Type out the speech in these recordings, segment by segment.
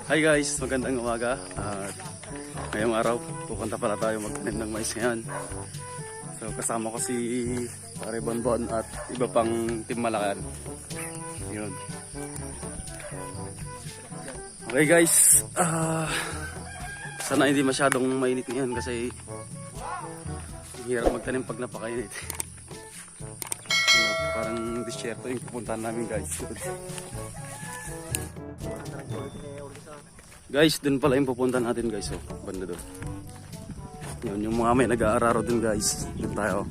Hi guys, magandang umaga. At ngayong araw, pupunta pala tayo magtanim ng mais ngayon. So kasama ko si Pare Bonbon at iba pang Team Malacan. Yun. Okay guys, sana hindi masyadong mainit ngayon kasi hirap magtanim pag napakainit. Parang disyerto yung pupuntahan namin guys. Guys, dun pala yung pupuntahan natin guys. Oh, banda doon. Yun, yung mga may nag-aararo dun guys. Dun tayo.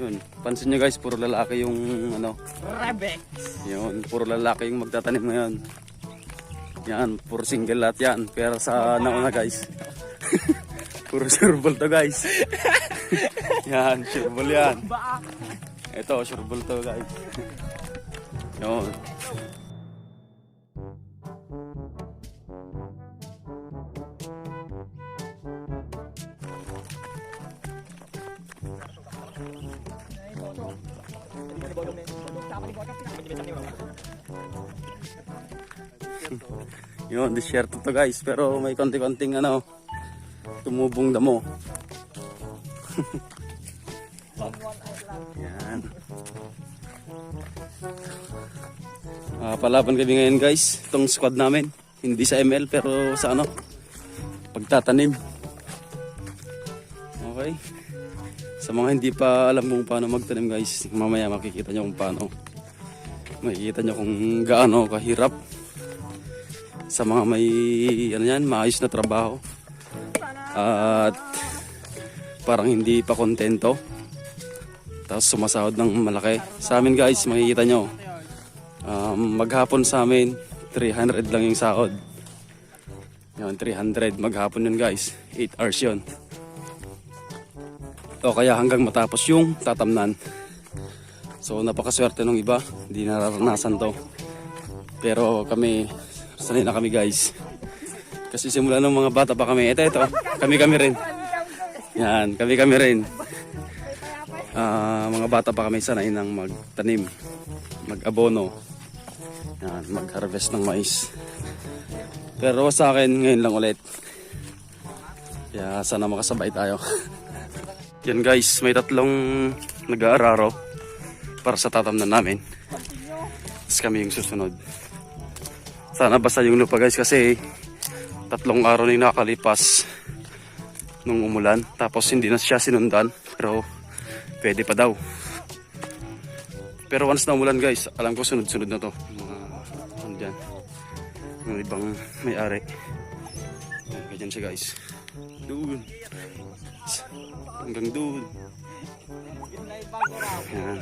Yun, pansin nyo guys, puro lalaki yung ano. Rebex. Yun, puro lalaki yung magtatanim ngayon. Yan, puro single lahat yan. Pero sa nauna guys. Puro sureball to guys. Yan, sureball yan. Ito, sureball to guys. Yun. Yun, disyerto to guys. Pero may konti-konting ano, tumubong damo. Yan. Palaban kami ngayon guys. Itong squad namin. Hindi sa ML pero sa ano, pagtatanim. Okay. Sa mga hindi pa alam kung paano magtanim guys, mamaya makikita nyo kung paano. Makikita nyo kung gaano kahirap. Sa mga may ano yan, maayos na trabaho. At parang hindi pa kontento. Tapos sumasahod ng malaki. Sa amin guys, makikita nyo. Maghapon sa amin, 300 lang yung sahod. Yun, 300. Maghapon yun guys. 8 hours yun. O kaya hanggang matapos yung tatamnan. So napakaswerte nung iba. Hindi nararanasan to. Pero kami, sanay na kami guys. Kasi simula ng mga bata pa kami. Ito. Kami rin. Yan, kami rin. Mga bata pa kami sanay ng magtanim. Mag-abono. Yan, mag-harvest ng mais. Pero sa akin, ngayon lang ulit. Kaya sana makasabay tayo. Yan guys, may tatlong nag-aararo para sa tatamnan namin. Tapos kami yung susunod. Sana basta yung lupa guys kasi 3 araw na yung nakalipas nung umulan. Tapos hindi na siya sinundan. Pero pwede pa daw. Pero once na umulan guys, alam ko sunod-sunod na to. Mga ano dyan. Yung ibang may-ari. Ganyan siya guys. Doon. Hanggang doon. Yan.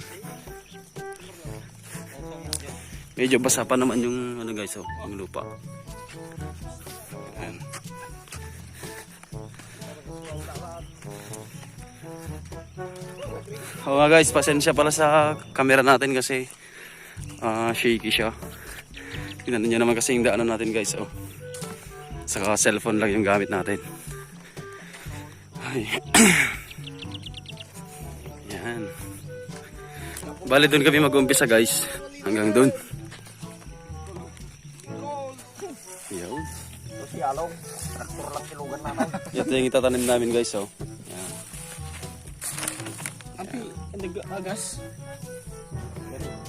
Medyo basa pa naman yung ano guys, oh, yung lupa. Yan. Oo nga guys, pasensya pala sa camera natin kasi shaky siya. Tingnan niyo naman kasi yung daanan natin guys, oh. Saka cellphone lang yung gamit natin. Ay. Yan. Bale doon kami mag-umpisa guys. Hanggang doon. Yaw. Ito yung itatanim namin guys, oh. Yan. Agas.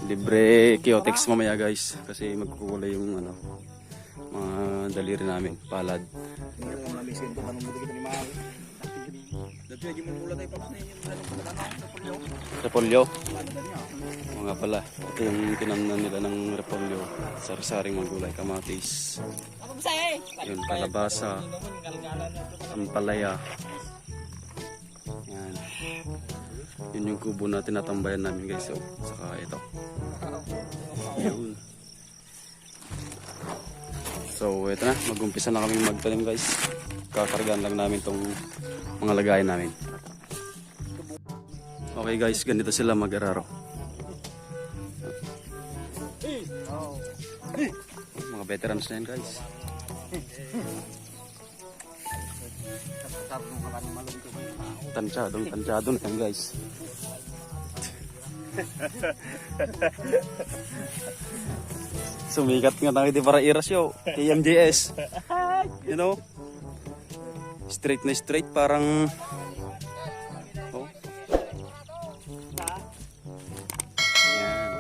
Libre Kiotex mamaya guys. Kasi magkukulay yung ano, mga daliri namin. Palad. Repolyo. Mga pala. Ito yung tinamnan nila ng repolyo. Sari-saring magulay. Kamatis. Yun, kalabasa. Ampalaya. Yan. Yun yung kubo na tinatambayan namin guys. Oh. Saka ito. Yun. So ito na. Mag-umpisa na kami magtanim guys. Kakargaan lang namin tong mga lagayan namin. Okay guys, ganito sila mag-araro. Mga veterans na yan guys. Tansyadong tansyado na yan guys. Sumikat nga tayo di para irasyo. TMJS. You know? Straight na straight. Parang... Oh. Yan.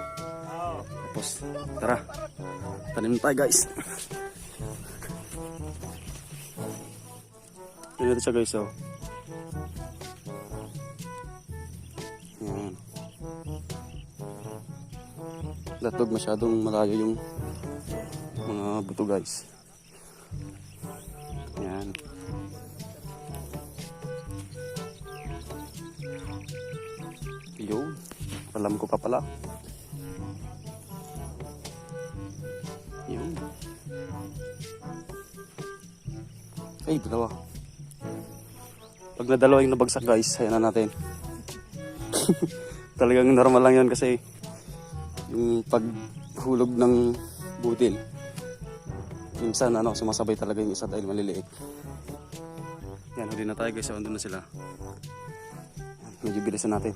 Tapos, tara. Tanim tayo guys. Tignan natin siya guys, oh. Yan. Datog masyadong malayo yung mga buto guys. Yan. Yun. Alam ko pa pala. Yun. Ay, dalawa. Pag nadalawa yung nabagsak guys, hayan na natin. Talagang normal lang yun kasi yung paghulog ng butil. Minsan sumasabay talaga yung isa dahil maliliit. Yan, huli na tayo guys. Andun na sila. Medyo bilisan natin.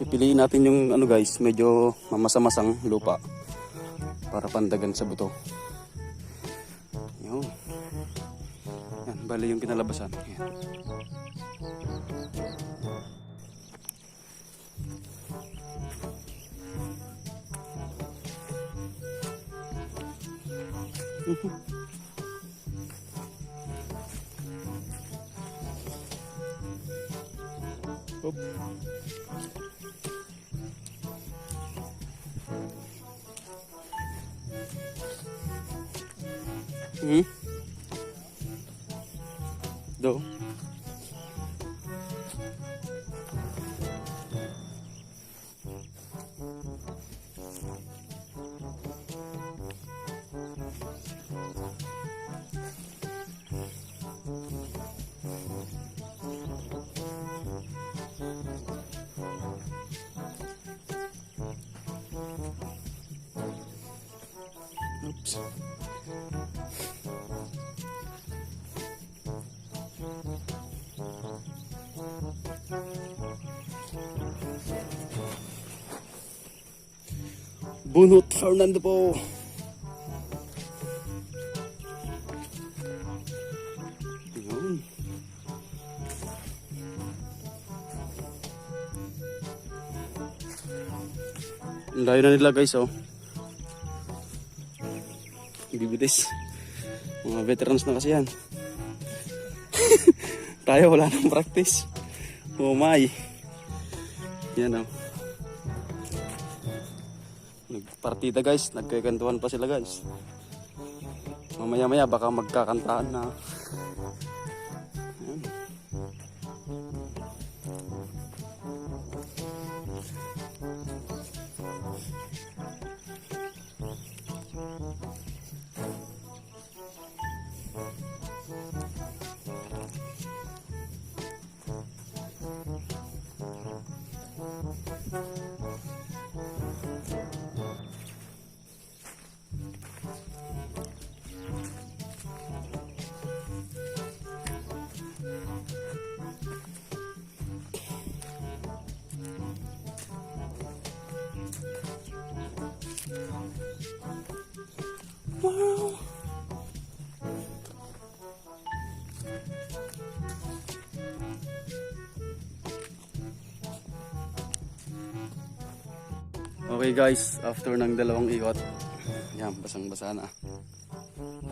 Pipiliin natin yung guys, medyo mamasa-masang lupa para pandagan sa buto. Yun. Yan, bali yung kinalabasan. Yan. Oop. Do. Oops. Bunot Fernando po. Yun. Ang layo na nila guys, oh. Bibilis. Mga veterans na kasi yan. Tayo wala nang practice. Oh my. Yan, oh. Nagpartida guys, nagkakantuhan pa sila guys. Mamaya-maya baka magkakantaan na. Ayan. Wow. Okay guys, after ng dalawang ikot, yan, basang-basa na.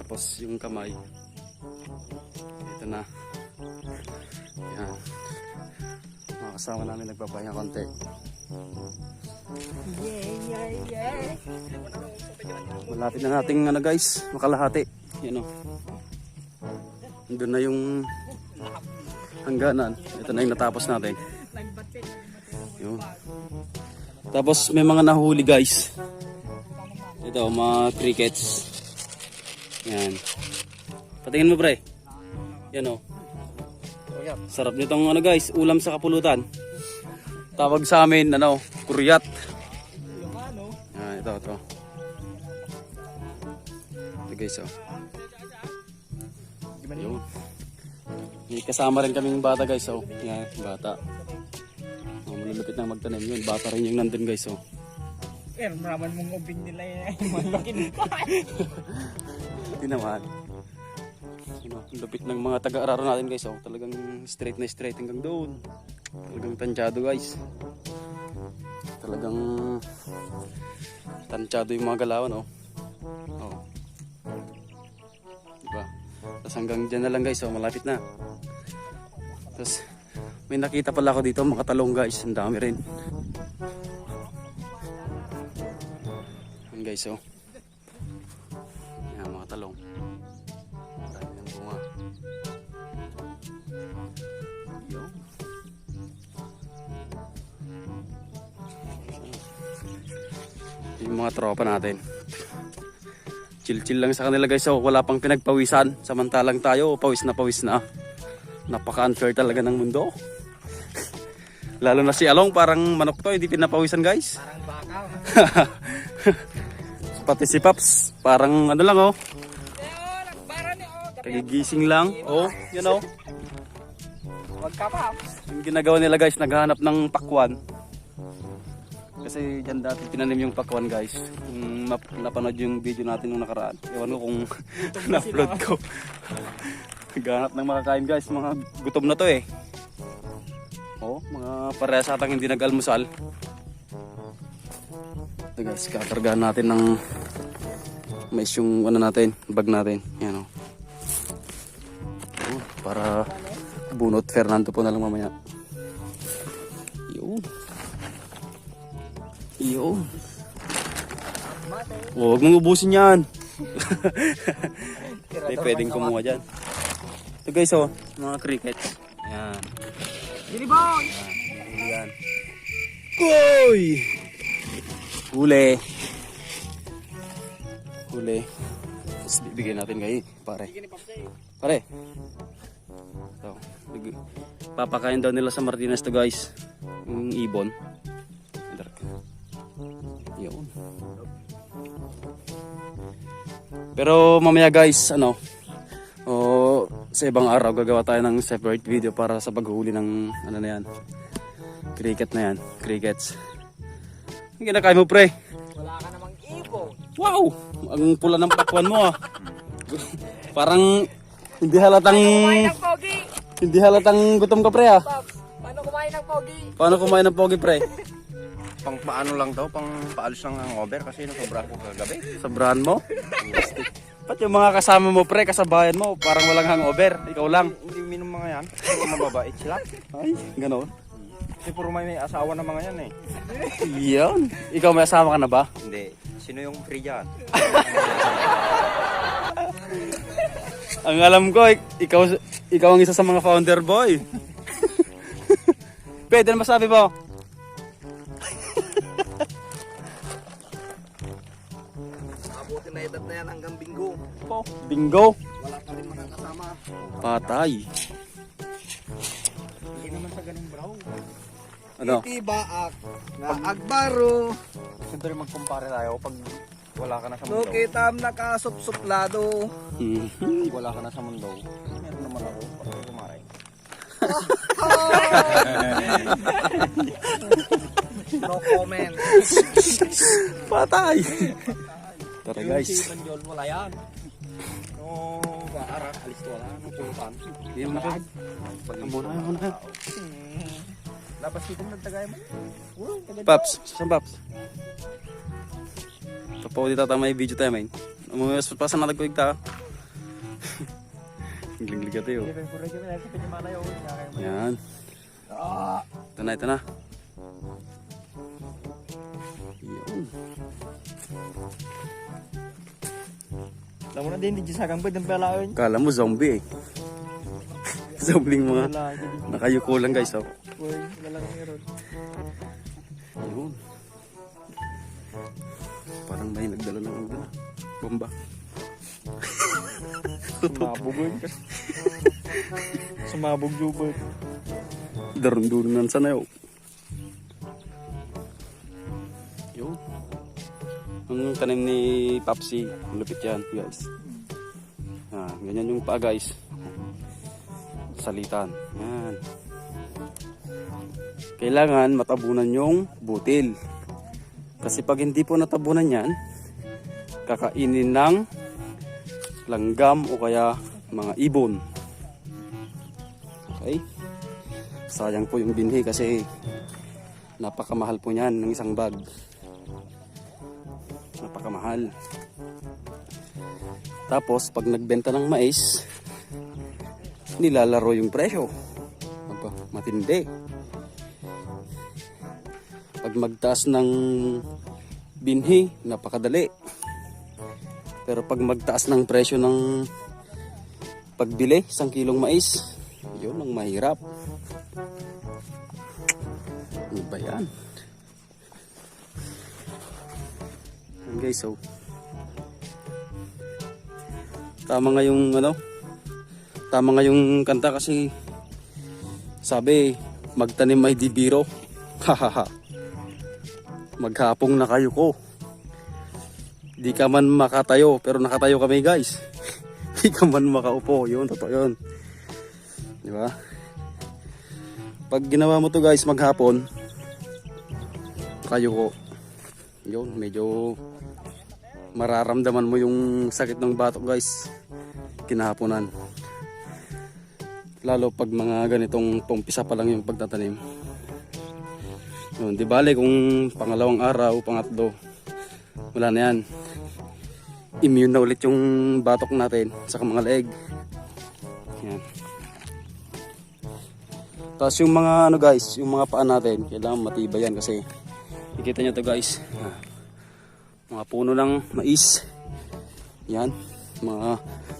Tapos yung kamay, ito na. Yan. Mga kasama namin nagpapahinga konti. Yeah. Malapit na nating guys, makalahati. Yan o. Doon na yung hangganan. Ito na yung natapos natin. Yun. Tapos may mga nahuli guys. Ito, mga crickets. Yan. Patingin mo pre. Yan o. Sarap nitong guys, ulam sa kapulutan. Tawag sa amin, kuryat. Yan, ito. Ito guys, oh. Yun. May kasama rin kaming bata guys. Oh, yan, bata. Oh, malulupit na magtanim yun. Bata rin yung nandun guys. Oh. Maraman mong ubing nila yan. Malaking pa. Hindi naman. Ano, lupit ng mga taga-araro natin guys. Oh. Talagang straight na straight hanggang doon. Talagang tansyado guys. Talagang tansyado yung mga galawan. Oh. Oh. Diba? Tapos hanggang dyan na lang guys. Oh. Malapit na. Tapos may nakita pala ako dito mga talong guys. Ang dami rin. Yan guys. Oh. Yan mga talong. Dami ng bunga. Yo. Yung mga tropa natin. Chill-chill lang sa kanila guys. So, wala pang pinagpawisan. Samantalang tayo, pawis na. Napaka-unfair talaga ng mundo. Lalo na si Along, parang manok to, hindi pinapawisan guys. Parang bakaw. Pati si Paps, parang ano lang oh. Nagpara ni Kagigising lang. Oh, you know. Wag ka Paps. Yung ginagawa nila guys, naghahanap ng pakwan. Kasi dyan dati tinanim yung pakwan guys. Kung napanood yung video natin nung nakaraan. Ewan ko kung na-upload ko. Naghahanap ng makakain guys. Mga gutom na to eh. Oh, mga parehas atang hindi nag-almusal. Ito guys, kakargahan natin ng mais yung ano natin, bag natin. Yan oh. Oh, para bunot Fernando po na lang mamaya. Yun. Yun. Oh, huwag mong ubusin yan. Hindi pwedeng kumuha dyan. Ito guys oh, mga crickets. Yan. Billy boy! Yan. Koy! Huli. Huli. Tapos bibigyan natin kayo, pare. Pare. So, papakain daw nila sa Martinez to guys. Yung ibon. Yun. Pero mamaya guys, ano, sa ibang araw gagawa tayo ng separate video para sa paghuli ng ano na yan. Cricket na yan, crickets. Ang kinakain mo pre? Wala ka namang ibon. Wow! Ang pula ng pakwan mo ah. Parang hindi halatang Kumain ng pogi. hindi halatang gutom ka pre ah. Paps, paano kumain ng pogi? Paano kumain ng pogi pre? Pang paano lang daw, pang paalis lang ang over kasi nasobra ko kagabi. Sobrahan mo? Ba't yung mga kasama mo pre, kasabayan mo, parang walang hangover, ikaw lang. Hindi minom mga yan, puro mababait sila. Ay, gano'n. Kasi puro may asawa ng mga yan eh. Yan. Ikaw may asama ka na ba? Hindi, sino yung free dyan? Ang alam ko, ikaw ang isa sa mga founder boy. Pwede na masabi mo? Abuti na edad na yan hanggang bingo. Bingo. Wala pa rin makakasama. Patay. Hindi naman sa ganung brown. Ano? Itibaak nga agbaro. Siyempre magkumpare tayo pag wala ka na sa mundo. Kitam nakasupsuplado. Wala ka na sa mundo. Meron naman ako pag kumain. No comment. Patay. Tara guys. Panjol mo layan. No, arak alis to wala no pulutan. Hindi mo na. Muna. Lapas kita nagtagay mo. Paps, saan Paps? Tapo dito tayo may video tayo main. Umuwas pa sa nalagkuig ta. Gling-ling tayo. Yan. Ito na. Yun. Alam mo na din di sagang pwede palaon. Kala mo zombie eh. Zombie mga nakayuko lang guys oh. Uy, lalang meron. Yun. Parang may nagdala ng ano na. Bomba. Sumabog yun. Sumabog jubot. Darun-durunan sana yun. Yun. Ang tanim ni Papsi. Lupit yan guys. Ganyan yung paa guys. salitan. Yan. Kailangan matabunan yung butil. Kasi pag hindi po natabunan yan, kakainin ng langgam o kaya mga ibon. Okay? Sayang po yung binhi kasi napakamahal po niyan ng isang bag. Napakamahal. Tapos pag nagbenta ng mais, nilalaro yung presyo. Aba, matindi. Pag magtaas ng binhi, napakadali. Pero pag magtaas ng presyo ng pagbili, 1 kilong mais, yun ang mahirap. Ano ba yan? Yan guys, so tama nga yung tama nga yung kanta kasi sabi, magtanim ay di biro. Hahaha. Maghapong na kayo ko. Di ka man makatayo, pero nakatayo kami guys. Di ka man makaupo, yun, totoo yun. Di ba? Pag ginawa mo to guys maghapon, kayo ko. Yun, medyo mararamdaman mo yung sakit ng batok guys. Kinahaponan. Lalo pag mga ganitong tumpisa pa lang yung pagtatanim. Yun, di bale kung pangalawang araw, pangatlo, wala na yan. Immune na ulit yung batok natin sa mga leeg. Yan. Tapos yung mga guys, yung mga paa natin, kailangan matibay yan kasi nakikita nyo to guys. Mga puno ng mais. Yan.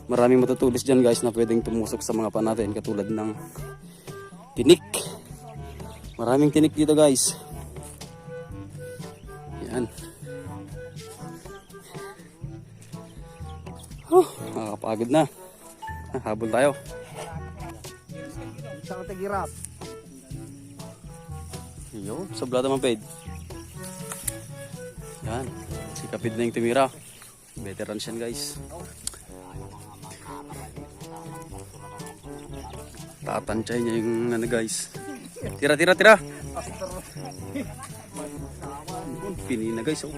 Maraming matutulis dyan guys na pwedeng tumusok sa mga paa natin katulad ng tinik. Maraming tinik dito guys. Yan. Nakakapagod na. Habol tayo. Isang tagirap. Yo, sablada man ped. Yan. Si kapid na yung tumira. Veteran siyan guys. Tatansay niya yung guys. Tira. Pinina guys, oh.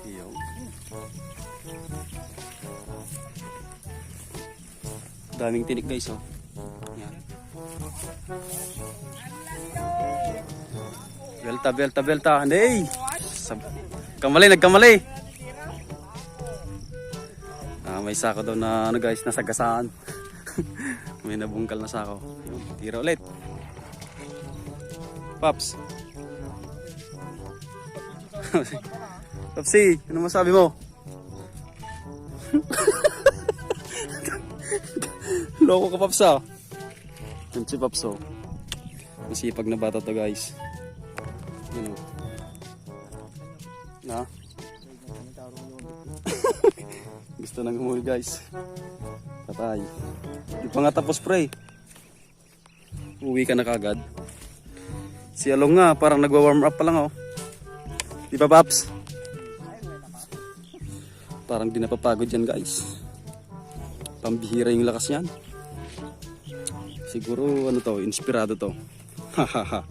Yo. Daming tinik guys, oh. Yan. Belta. Hey! Nagkamali. May sako daw na guys, nasagasaan. May nabungkal na sako. Yun, tira ulit. Paps. Papsi, ano masabi mo? Loko ka, Paps, ah. Yan si Paps, oh. Masipag na bata to guys. Yun, oh. Na? Gusto nang humuli guys. Patay. Di pa nga tapos pre. Uwi ka na kagad. Si Along nga parang nagwa-warm up pa lang, oh. Di ba Paps? Parang di napapagod yan guys. Pambihira yung lakas yan. Siguro ano to, inspirado to. Hahaha.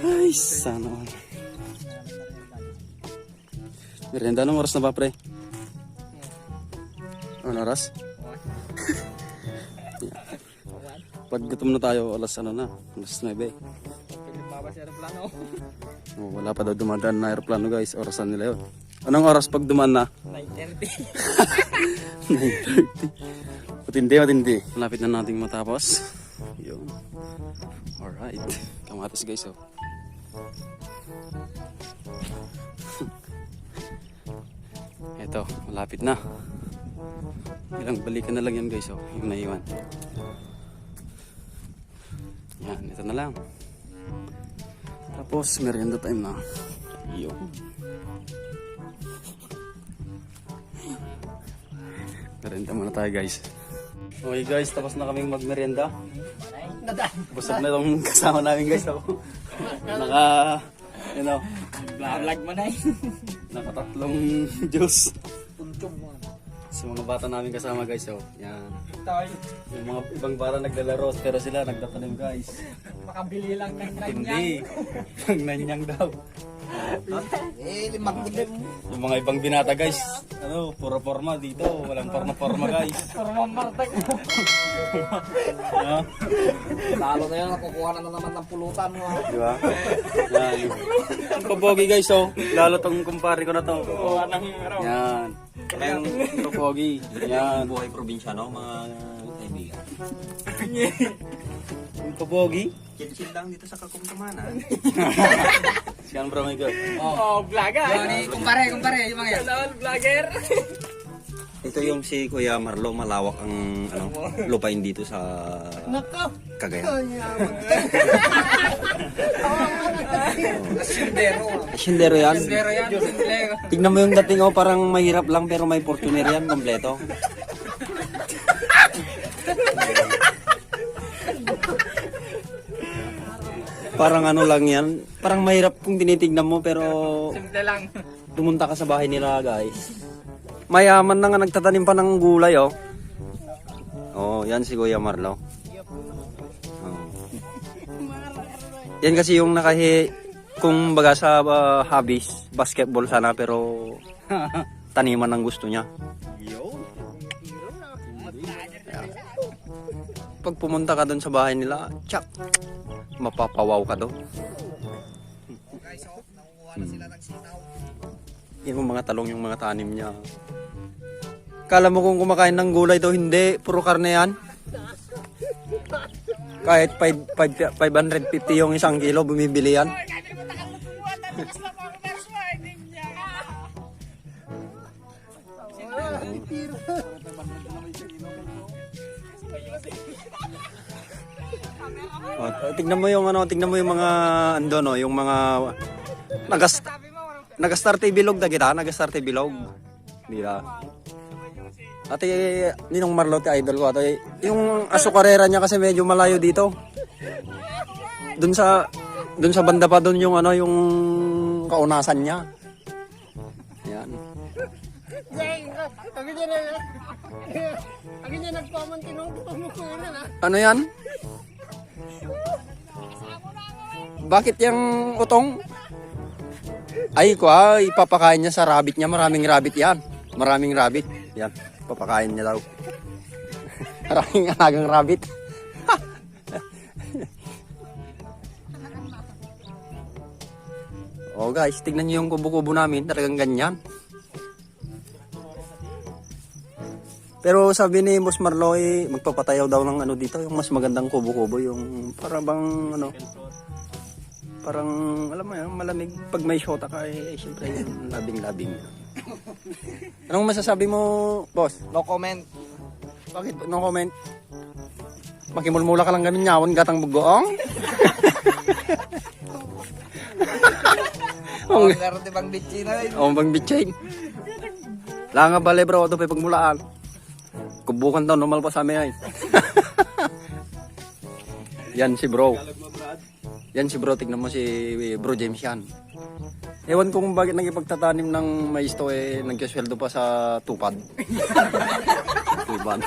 Ay, sana all. Merienda, anong oras na ba pre? Anong oras? Pag gutom na tayo, alas 9. Lumabas yung aeroplano. Oh, wala pa daw dumadaan na aeroplano guys. Orasan nila yun. Anong oras pag dumaan na? 9:30. 9:30. Matindi. Malapit na nating matapos. Yun. Alright. Kamatis guys, oh. Ito, malapit na. Ilang balikan na lang yan guys, oh. Yung naiwan. Yan, ito na lang. Tapos, merienda time na. Yun. Merienda muna tayo guys. Okay guys, tapos na kaming magmerienda. Busog na itong kasama namin guys. Naka, you know. Vlog mo na Nakatatlong juice. Punchong mo. Sa mga bata namin kasama guys, oh. Yan. Tayo. Yung mga ibang bata naglalaro, pero sila nagtatanim guys. Makabili lang ng Hindi. Pang nanyang daw. limang gudem. Yung mga ibang binata guys, ano, puro forma dito. Walang forma guys. Para mamartag. Yeah. Lalo na yan, nakukuha na naman ng pulutan mo. Di ba? Yan. Ang kapogi guys, oh. Lalo tong kumpare ko na to. Yan. Ang kapogi. Yan. Buhay probinsyano, mga kaibigan. Ang kapogi. Chill lang dito sa kakumtamanan. Siyan bro, my God. Oh, vlogger. Yan, kumpare, yung mga yan. Vlogger. Ito yung si Kuya Marlo, malawak ang lupain dito sa Cagayan. Sindero yan. Pero yan, simple. Tignan mo yung dating oh, parang mahirap lang pero may Fortuner yan, kompleto. Parang ano lang yan, parang mahirap kung tinitignan mo pero Simple lang. pumunta ka sa bahay nila guys. Mayaman na nga nagtatanim pa ng gulay oh. Oh, yan si Kuya Marlo. Oh. Yan kasi yung kung baga sa hobbies, basketball sana pero taniman ang gusto niya. Pag pumunta ka doon sa bahay nila, tsak, mapapawaw ka doon. Yung mga talong, yung mga tanim niya. Kala mo kung kumakain ng gulay daw, hindi. Puro karne yan. Kahit 550 yung isang kilo, bumibili yan. Oh, tignan mo yung mga ando no, yung mga nagastarte bilog na kita, nagastarte bilog. Di ba? Ate, ninong Marlotte idol ko ate. Yung asukarera niya kasi medyo malayo dito. Doon sa banda pa doon yung yung kaunasan niya. Yan. Ano yan? Bakit yung utong? Ay, ipapakain niya sa rabbit niya. Maraming rabbit yan. Maraming rabbit. Yan, papakain niya daw. Maraming alagang rabbit. Oh guys, tignan niyo yung kubo-kubo namin. Talagang ganyan. Pero sabi ni Boss Marlo, magpapatayaw daw ng dito, yung mas magandang kubo-kubo, yung para bang parang alam mo yan, malamig pag may shota ka siyempre yung labing-labing. Anong masasabi mo, boss? No comment. Bakit no comment? Makimulmula ka lang ganun nyawon gatang bugoong? Oh, meron di bang bitchin na rin. Oh, bang bitchin. Langa bale bro, ito pa pagmulaan. Kubukan daw, normal pa sa amin ay. Yan si bro. Yan si bro, tignan mo si Bro James yan. Ewan ko kung bakit nagipagtatanim ng mais to nagkasweldo pa sa tupad. Tupad.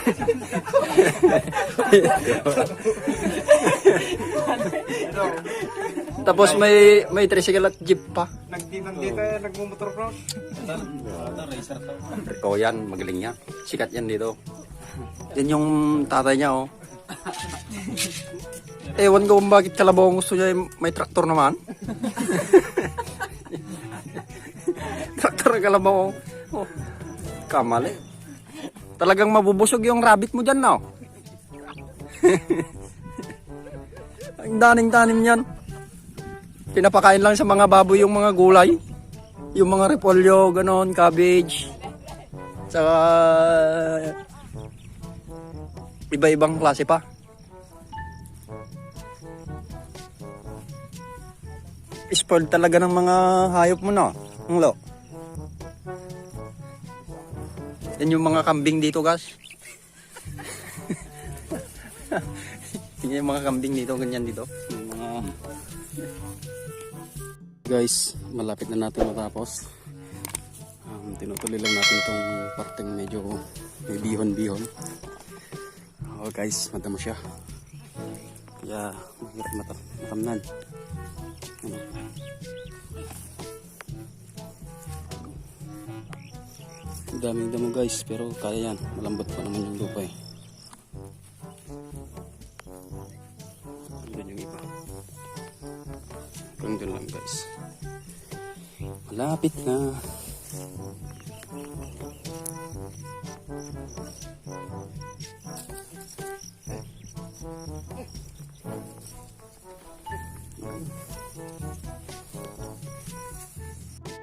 Tapos may tricycle at jeep pa. Nagdito, nagmumotor bro. Oh yan, magaling yan. Sikat yan dito. Yan yung tatay niya oh. Ewan ko kung bakit kalabaw gusto niya may traktor naman. Traktor ang kalabaw. Oh. Kamali. Talagang mabubusog yung rabbit mo dyan no. Ang daning-tanim yan. Pinapakain lang sa mga baboy yung mga gulay. Yung mga repolyo, ganon, cabbage. Saka iba-ibang klase pa. Spoiled talaga ng mga hayop mo no. Ang lo. Yan yung mga kambing dito guys. Yan yung mga kambing dito, ganyan dito. Yung mga... Guys, malapit na natin matapos. tinutuloy lang natin tong parteng medyo may bihon-bihon. Oh guys, madamo siya. Kaya mahirap matamnan. Ano? Daming damo guys, pero kaya yan. Malambot pa naman yung lupa eh. Andun yung iba. Hanggang doon lang guys. Malapit na.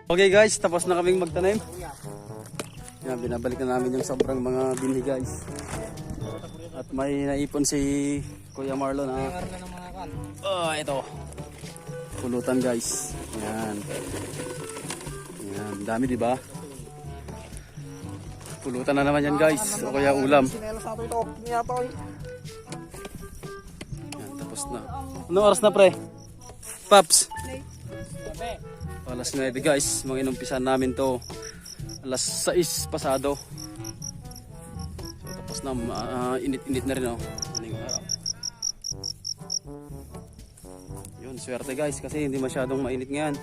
Okay guys, tapos na kaming magtanim. Yan, binabalik na namin yung sobrang mga binhi guys. At may naipon si Kuya Marlon na ito. Pulutan guys. Yan. Yan, dami di ba? Pulutan na naman yan guys. O kaya ulam. Yan, tapos na. Anong oras na pre? Paps. Alas 9 guys, mga inumpisan namin to alas 6 pasado. So tapos na, init-init na rin oh. Maling araw. Yun, swerte guys kasi hindi masyadong mainit ngayon.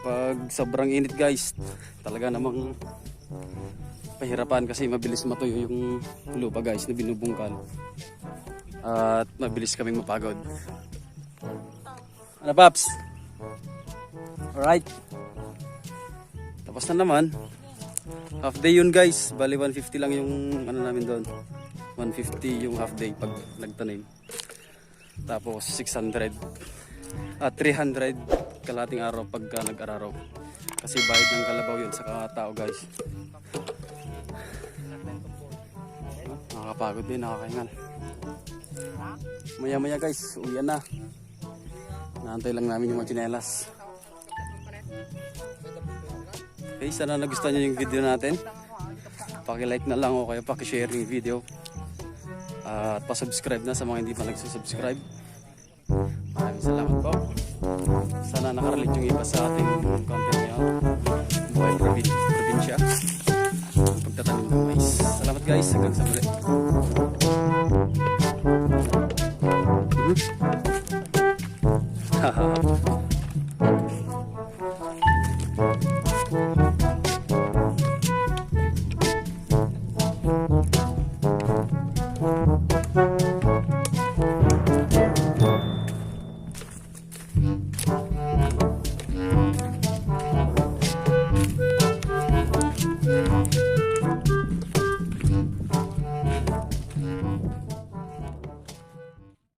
Pag sobrang init guys, talaga namang pahirapan kasi mabilis matuyo yung lupa guys na binubungkal. At mabilis kaming mapagod. Ano Paps? Alright. Tapos na naman. Half day yun guys. Bali 150 lang yung ano namin doon. 150 yung half day pag nagtanim. Tapos 600 at 300 kalating araw pagka nag-araraw. Kasi bayad ng kalabaw yun sa tao guys. Nakakapagod din, nakakahingal. Maya maya guys, uwian na. Naantay lang namin yung mga tsinelas. Okay, sana nagustuhan nyo yung video natin. Paki-like na lang o kaya paki-share yung video. At pa-subscribe na sa mga hindi pa nagsusubscribe. Maraming salamat po. Sana nakarelate yung iba sa ating content.